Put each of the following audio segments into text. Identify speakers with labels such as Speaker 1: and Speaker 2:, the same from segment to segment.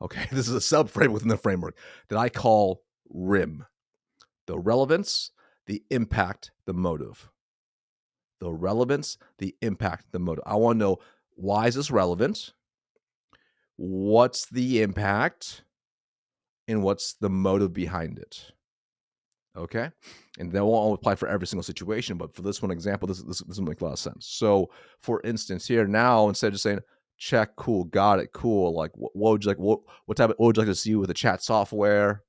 Speaker 1: Okay, this is a subframe within the framework that I call RIM: the relevance, the impact, the motive. The relevance, the impact, the motive. I want to know, why is this relevant? What's the impact? And what's the motive behind it? Okay, and that won't apply for every single situation, but for this one example, this will make a lot of sense. So, for instance, here now, instead of just saying check, cool, got it, cool, like what would you like, what would you like to see with the chat software?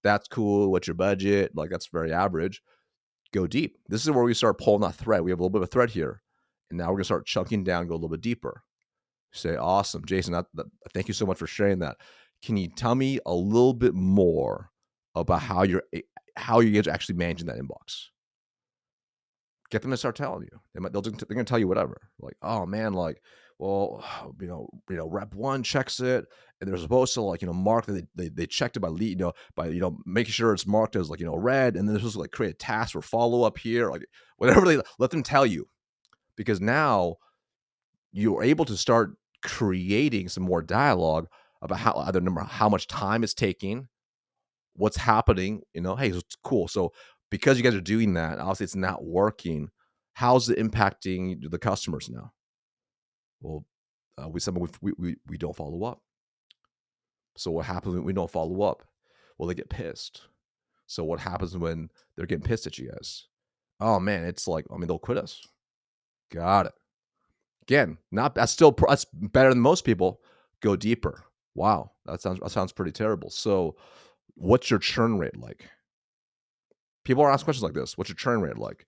Speaker 1: That's cool. What's your budget? Like, that's very average. Go deep. This is where we start pulling that thread. We have a little bit of a thread here, and now we're gonna start chunking down, go a little bit deeper. Say, awesome, Jason. Thank you so much for sharing that. Can you tell me a little bit more about how you guys are actually managing that inbox? Get them to start telling you. They're going to tell you whatever. Like, oh man, like, well, rep one checks it, and they're supposed to mark that they checked it by lead, by making sure it's marked as red, and then they're supposed to create a task or follow up here, like whatever they let them tell you, because now you're able to start creating some more dialogue about how much time it's taking, what's happening, hey, it's cool. So because you guys are doing that, obviously it's not working. How's it impacting the customers now? Well, we don't follow up. So what happens when we don't follow up? Well, they get pissed. So what happens when they're getting pissed at you guys? Oh man, it's like, they'll quit us. Got it. Again, that's better than most people. Go deeper. Wow, that sounds pretty terrible. So, what's your churn rate like? People are asking questions like this. What's your churn rate like?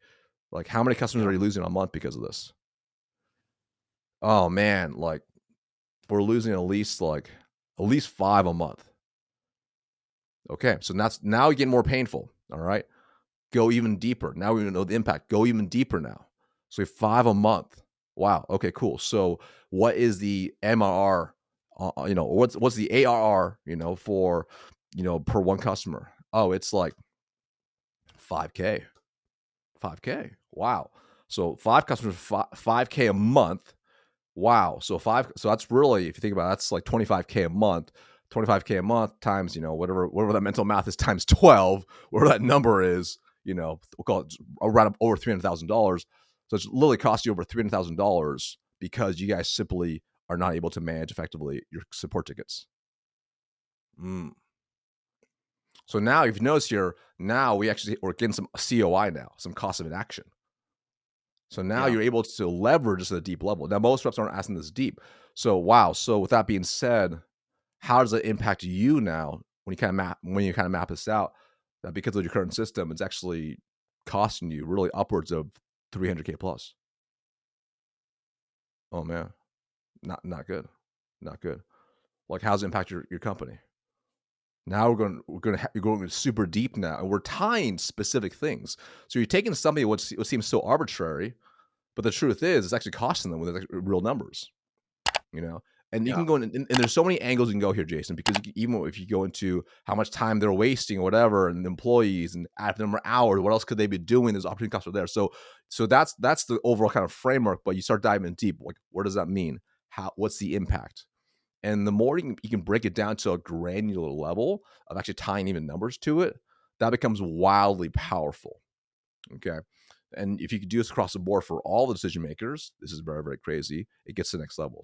Speaker 1: Like, how many customers are you losing a month because of this? Oh man, like we're losing at least 5 a month. Okay, so now you're getting more painful. All right, go even deeper. Now we know the impact. Go even deeper now. So 5 a month. Wow. Okay, cool. So what is the MRR? What's the ARR? For per one customer. Oh, it's like 5K. 5K. Wow. So 5 customers, 5K a month. Wow. So that's really, if you think about it, that's like 25K a month. 25K a month times, whatever that mental math is, times 12, whatever that number is, we'll call it around over $300,000. So it's literally cost you over $300,000 because you guys simply are not able to manage effectively your support tickets. So now, if you notice here, now we're getting some COI now, some cost of inaction. So now you're able to leverage this at a deep level. Now, most reps aren't asking this deep. So, wow. So with that being said, how does it impact you now when you kind of map this out? That because of your current system, it's actually costing you really upwards of 300K plus. Oh man, not good, not good. Like, how does it impact your company? Now you're going super deep now, and we're tying specific things. So you're taking something what seems so arbitrary, but the truth is it's actually costing them with real numbers. And you can go in, and there's so many angles you can go here, Jason, because even if you go into how much time they're wasting or whatever, and employees and add the number of hours, what else could they be doing? There's opportunity costs are there. So that's the overall kind of framework, but you start diving deep. Like, what does that mean? What's the impact? And the more you can break it down to a granular level of actually tying even numbers to it, that becomes wildly powerful. Okay. And if you could do this across the board for all the decision makers, this is very, very crazy. It gets to the next level.